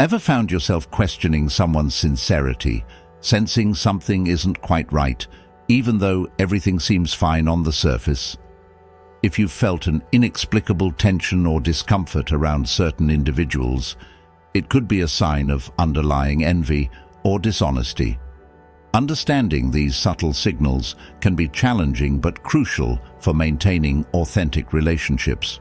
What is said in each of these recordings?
Ever found yourself questioning someone's sincerity, sensing something isn't quite right, even though everything seems fine on the surface? If you've felt an inexplicable tension or discomfort around certain individuals, it could be a sign of underlying envy or dishonesty. Understanding these subtle signals can be challenging but crucial for maintaining authentic relationships.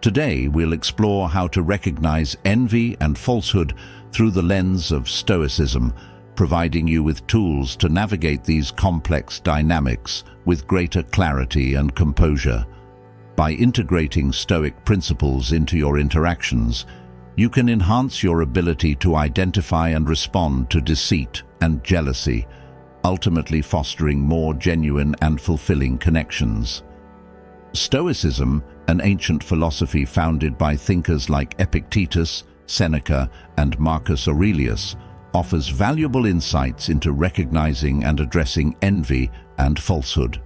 Today, we'll explore how to recognize envy and falsehood through the lens of Stoicism, providing you with tools to navigate these complex dynamics with greater clarity and composure. By integrating Stoic principles into your interactions, you can enhance your ability to identify and respond to deceit and jealousy, ultimately fostering more genuine and fulfilling connections. Stoicism, an ancient philosophy founded by thinkers like Epictetus, Seneca, and Marcus Aurelius, offers valuable insights into recognizing and addressing envy and falsehood.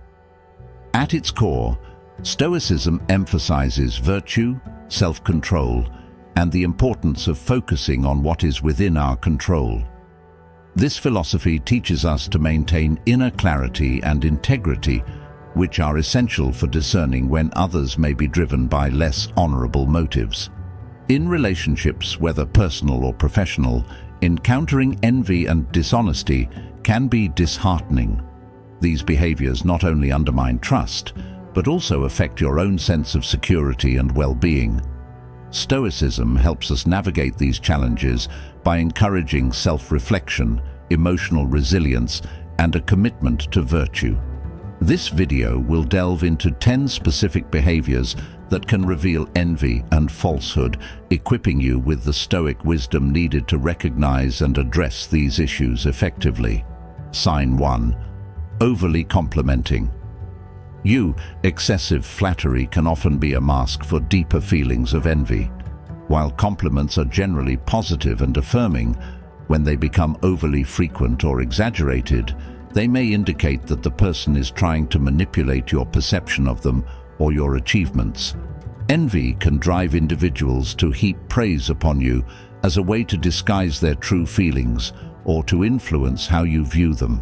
At its core, Stoicism emphasizes virtue, self-control, and the importance of focusing on what is within our control. This philosophy teaches us to maintain inner clarity and integrity, which are essential for discerning when others may be driven by less honorable motives. In relationships, whether personal or professional, encountering envy and dishonesty can be disheartening. These behaviors not only undermine trust, but also affect your own sense of security and well-being. Stoicism helps us navigate these challenges by encouraging self-reflection, emotional resilience, and a commitment to virtue. This video will delve into 10 specific behaviors that can reveal envy and falsehood, equipping you with the Stoic wisdom needed to recognize and address these issues effectively. Sign 1. Overly complimenting. Excessive flattery can often be a mask for deeper feelings of envy. While compliments are generally positive and affirming, when they become overly frequent or exaggerated, they may indicate that the person is trying to manipulate your perception of them or your achievements. Envy can drive individuals to heap praise upon you as a way to disguise their true feelings or to influence how you view them.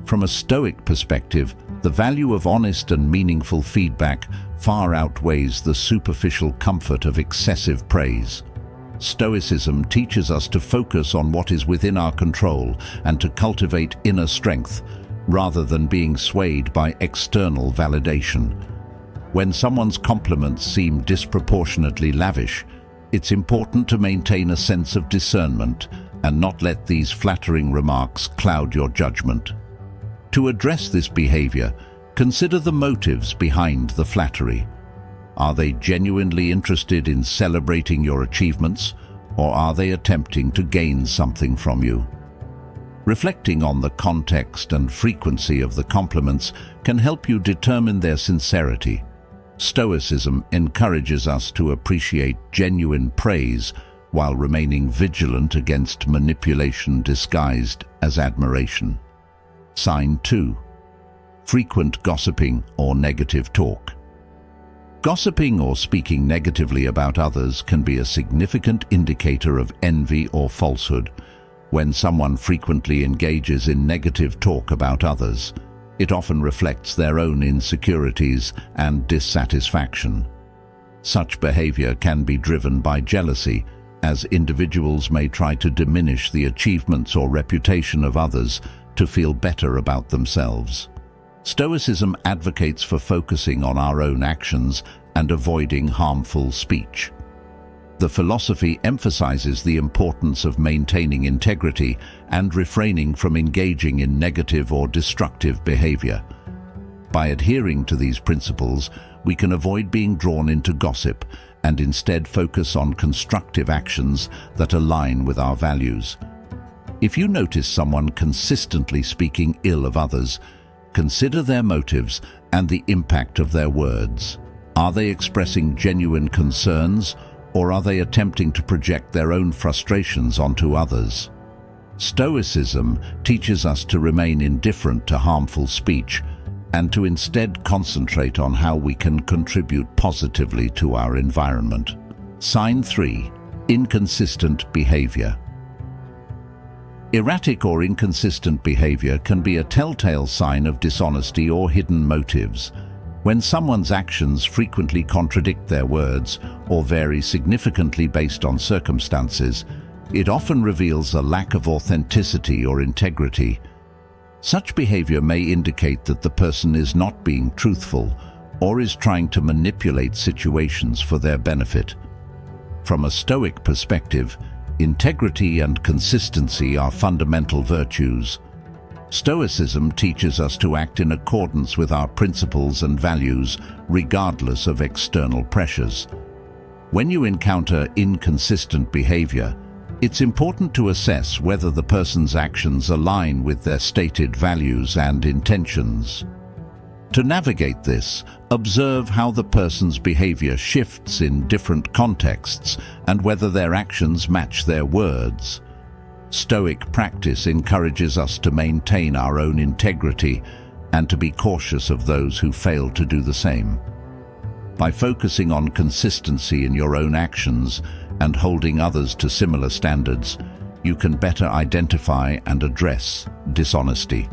From a Stoic perspective, the value of honest and meaningful feedback far outweighs the superficial comfort of excessive praise. Stoicism teaches us to focus on what is within our control and to cultivate inner strength, rather than being swayed by external validation. When someone's compliments seem disproportionately lavish, it's important to maintain a sense of discernment and not let these flattering remarks cloud your judgment. To address this behavior, consider the motives behind the flattery. Are they genuinely interested in celebrating your achievements, or are they attempting to gain something from you? Reflecting on the context and frequency of the compliments can help you determine their sincerity. Stoicism encourages us to appreciate genuine praise while remaining vigilant against manipulation disguised as admiration. Sign 2. Frequent gossiping or negative talk. Gossiping or speaking negatively about others can be a significant indicator of envy or falsehood. When someone frequently engages in negative talk about others, it often reflects their own insecurities and dissatisfaction. Such behavior can be driven by jealousy, as individuals may try to diminish the achievements or reputation of others to feel better about themselves. Stoicism advocates for focusing on our own actions and avoiding harmful speech. The philosophy emphasizes the importance of maintaining integrity and refraining from engaging in negative or destructive behavior. By adhering to these principles, we can avoid being drawn into gossip and instead focus on constructive actions that align with our values. If you notice someone consistently speaking ill of others, consider their motives and the impact of their words. Are they expressing genuine concerns, or are they attempting to project their own frustrations onto others? Stoicism teaches us to remain indifferent to harmful speech and to instead concentrate on how we can contribute positively to our environment. Sign 3. Inconsistent behavior. Erratic or inconsistent behavior can be a telltale sign of dishonesty or hidden motives. When someone's actions frequently contradict their words or vary significantly based on circumstances, it often reveals a lack of authenticity or integrity. Such behavior may indicate that the person is not being truthful or is trying to manipulate situations for their benefit. From a Stoic perspective, integrity and consistency are fundamental virtues. Stoicism teaches us to act in accordance with our principles and values, regardless of external pressures. When you encounter inconsistent behavior, it's important to assess whether the person's actions align with their stated values and intentions. To navigate this, observe how the person's behavior shifts in different contexts and whether their actions match their words. Stoic practice encourages us to maintain our own integrity and to be cautious of those who fail to do the same. By focusing on consistency in your own actions and holding others to similar standards, you can better identify and address dishonesty.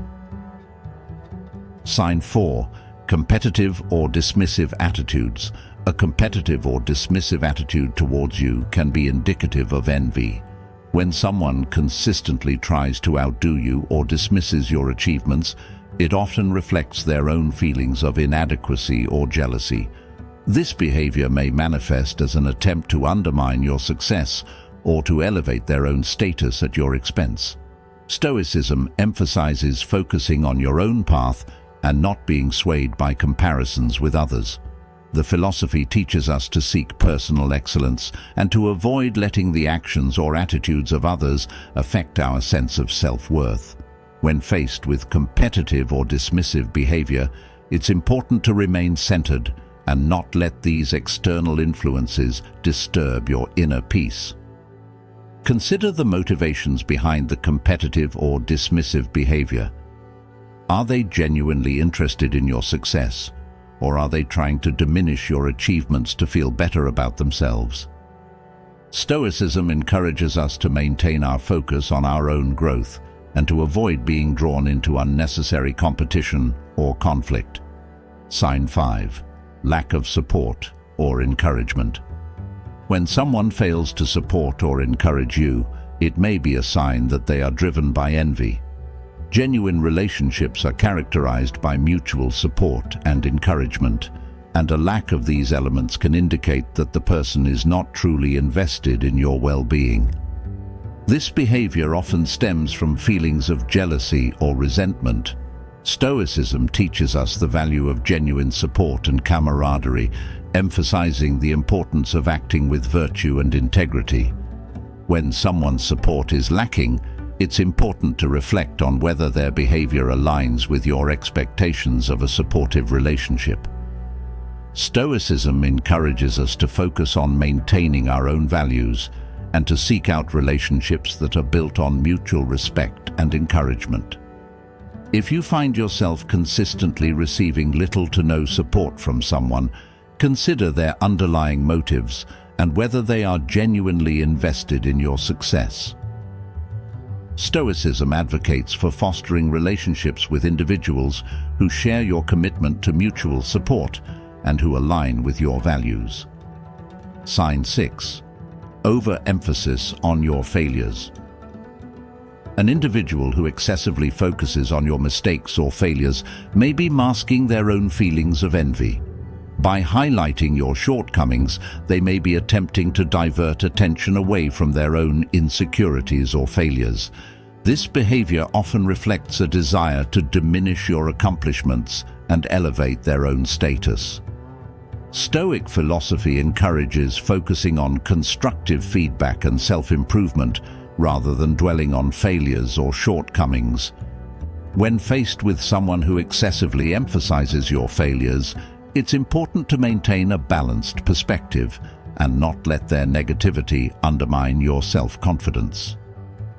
Sign 4. Competitive or dismissive attitudes. A competitive or dismissive attitude towards you can be indicative of envy. When someone consistently tries to outdo you or dismisses your achievements, it often reflects their own feelings of inadequacy or jealousy. This behavior may manifest as an attempt to undermine your success or to elevate their own status at your expense. Stoicism emphasizes focusing on your own path and not being swayed by comparisons with others. The philosophy teaches us to seek personal excellence and to avoid letting the actions or attitudes of others affect our sense of self-worth. When faced with competitive or dismissive behavior, it's important to remain centered and not let these external influences disturb your inner peace. Consider the motivations behind the competitive or dismissive behavior. Are they genuinely interested in your success, or are they trying to diminish your achievements to feel better about themselves? Stoicism encourages us to maintain our focus on our own growth and to avoid being drawn into unnecessary competition or conflict. Sign 5. Lack of support or encouragement. When someone fails to support or encourage you, it may be a sign that they are driven by envy. Genuine relationships are characterized by mutual support and encouragement, and a lack of these elements can indicate that the person is not truly invested in your well-being. This behavior often stems from feelings of jealousy or resentment. Stoicism teaches us the value of genuine support and camaraderie, emphasizing the importance of acting with virtue and integrity. When someone's support is lacking, it's important to reflect on whether their behavior aligns with your expectations of a supportive relationship. Stoicism encourages us to focus on maintaining our own values and to seek out relationships that are built on mutual respect and encouragement. If you find yourself consistently receiving little to no support from someone, consider their underlying motives and whether they are genuinely invested in your success. Stoicism advocates for fostering relationships with individuals who share your commitment to mutual support and who align with your values. Sign 6. Overemphasis on your failures. An individual who excessively focuses on your mistakes or failures may be masking their own feelings of envy. By highlighting your shortcomings, they may be attempting to divert attention away from their own insecurities or failures. This behavior often reflects a desire to diminish your accomplishments and elevate their own status. Stoic philosophy encourages focusing on constructive feedback and self-improvement rather than dwelling on failures or shortcomings. When faced with someone who excessively emphasizes your failures, it's important to maintain a balanced perspective and not let their negativity undermine your self-confidence.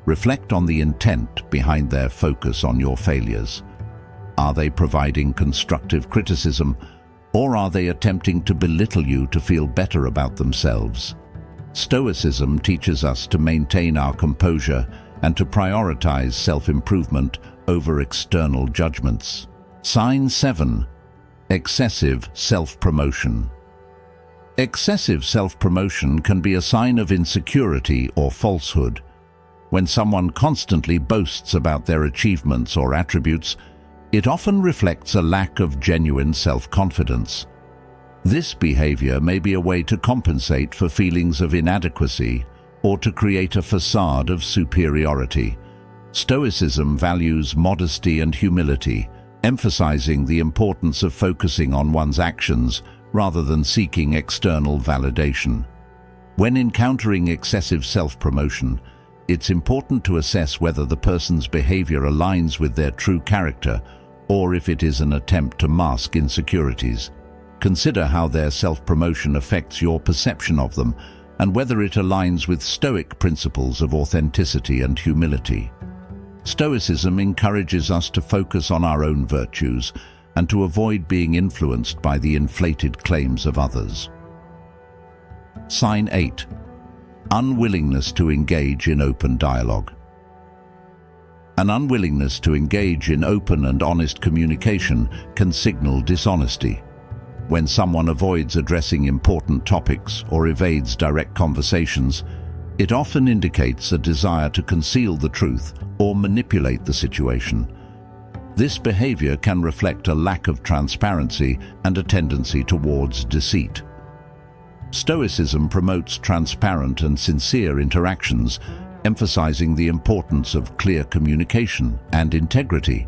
Reflect on the intent behind their focus on your failures. Are they providing constructive criticism, or are they attempting to belittle you to feel better about themselves? Stoicism teaches us to maintain our composure and to prioritize self-improvement over external judgments. Sign 7. Excessive self-promotion. Excessive self-promotion can be a sign of insecurity or falsehood. When someone constantly boasts about their achievements or attributes, it often reflects a lack of genuine self-confidence. This behavior may be a way to compensate for feelings of inadequacy or to create a facade of superiority. Stoicism values modesty and humility, emphasizing the importance of focusing on one's actions rather than seeking external validation. When encountering excessive self-promotion, it's important to assess whether the person's behavior aligns with their true character or if it is an attempt to mask insecurities. Consider how their self-promotion affects your perception of them and whether it aligns with Stoic principles of authenticity and humility. Stoicism encourages us to focus on our own virtues and to avoid being influenced by the inflated claims of others. Sign 8. Unwillingness to engage in open dialogue. An unwillingness to engage in open and honest communication can signal dishonesty. When someone avoids addressing important topics or evades direct conversations, it often indicates a desire to conceal the truth or manipulate the situation. This behavior can reflect a lack of transparency and a tendency towards deceit. Stoicism promotes transparent and sincere interactions, emphasizing the importance of clear communication and integrity.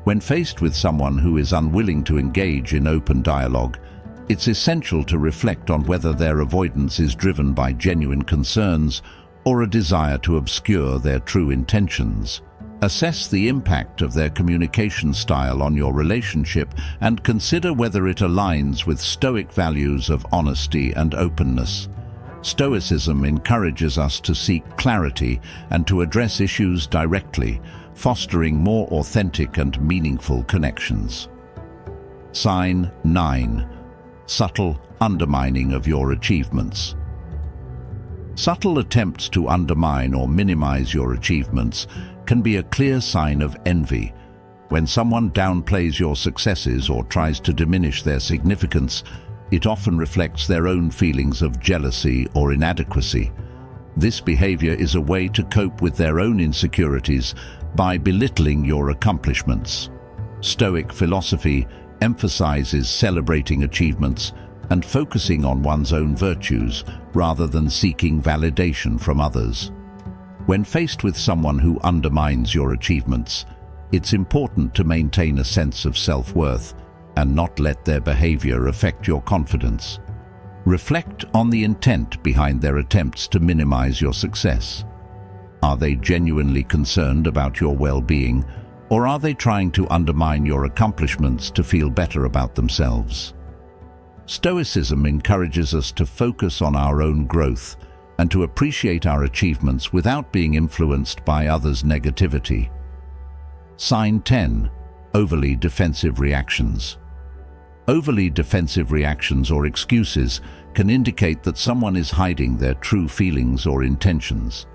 When faced with someone who is unwilling to engage in open dialogue, it's essential to reflect on whether their avoidance is driven by genuine concerns or a desire to obscure their true intentions. Assess the impact of their communication style on your relationship and consider whether it aligns with Stoic values of honesty and openness. Stoicism encourages us to seek clarity and to address issues directly, fostering more authentic and meaningful connections. Sign 9. Subtle undermining of your achievements. Subtle attempts to undermine or minimize your achievements can be a clear sign of envy. When someone downplays your successes or tries to diminish their significance, it often reflects their own feelings of jealousy or inadequacy. This behavior is a way to cope with their own insecurities by belittling your accomplishments. Stoic philosophy emphasizes celebrating achievements and focusing on one's own virtues rather than seeking validation from others. When faced with someone who undermines your achievements, it's important to maintain a sense of self-worth and not let their behavior affect your confidence. Reflect on the intent behind their attempts to minimize your success. Are they genuinely concerned about your well-being, or are they trying to undermine your accomplishments to feel better about themselves? Stoicism encourages us to focus on our own growth and to appreciate our achievements without being influenced by others' negativity. Sign 10. Overly defensive reactions. Overly defensive reactions or excuses can indicate that someone is hiding their true feelings or intentions.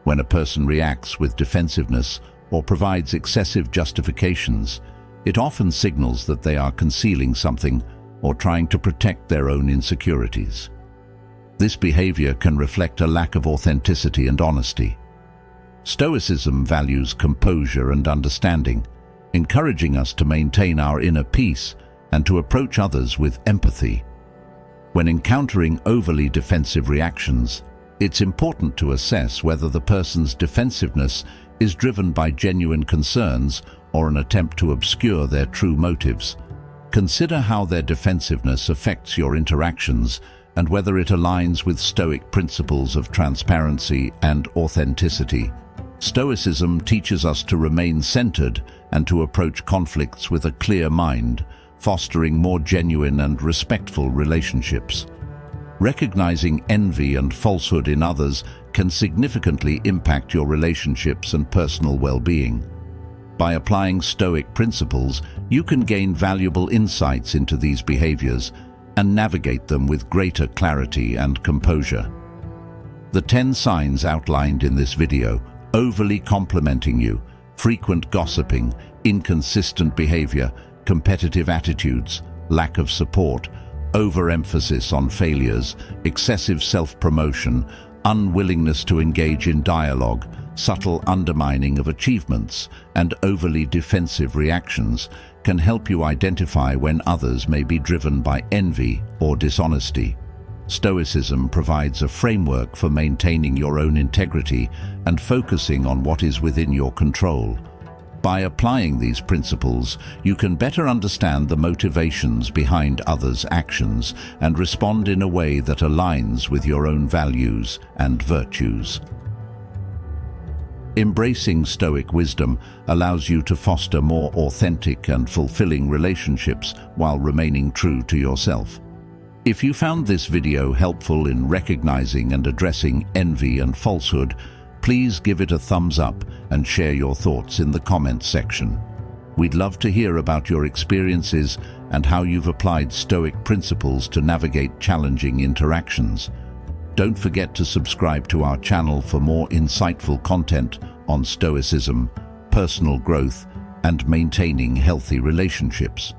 When a person reacts with defensiveness or provides excessive justifications, it often signals that they are concealing something or trying to protect their own insecurities. This behavior can reflect a lack of authenticity and honesty. Stoicism values composure and understanding, encouraging us to maintain our inner peace and to approach others with empathy. When encountering overly defensive reactions, it's important to assess whether the person's defensiveness is driven by genuine concerns or an attempt to obscure their true motives. Consider how their defensiveness affects your interactions and whether it aligns with Stoic principles of transparency and authenticity. Stoicism teaches us to remain centered and to approach conflicts with a clear mind, fostering more genuine and respectful relationships. Recognizing envy and falsehood in others can significantly impact your relationships and personal well-being. By applying Stoic principles, you can gain valuable insights into these behaviors and navigate them with greater clarity and composure. The 10 signs outlined in this video: overly complimenting you, frequent gossiping, inconsistent behavior, competitive attitudes, lack of support, overemphasis on failures, excessive self-promotion, unwillingness to engage in dialogue, subtle undermining of achievements, and overly defensive reactions can help you identify when others may be driven by envy or dishonesty. Stoicism provides a framework for maintaining your own integrity and focusing on what is within your control. By applying these principles, you can better understand the motivations behind others' actions and respond in a way that aligns with your own values and virtues. Embracing Stoic wisdom allows you to foster more authentic and fulfilling relationships while remaining true to yourself. If you found this video helpful in recognizing and addressing envy and falsehood, please give it a thumbs up and share your thoughts in the comments section. We'd love to hear about your experiences and how you've applied Stoic principles to navigate challenging interactions. Don't forget to subscribe to our channel for more insightful content on Stoicism, personal growth, and maintaining healthy relationships.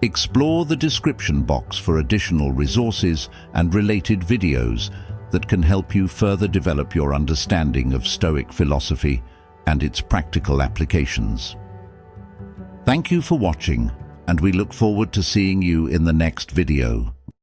Explore the description box for additional resources and related videos that can help you further develop your understanding of Stoic philosophy and its practical applications. Thank you for watching, and we look forward to seeing you in the next video.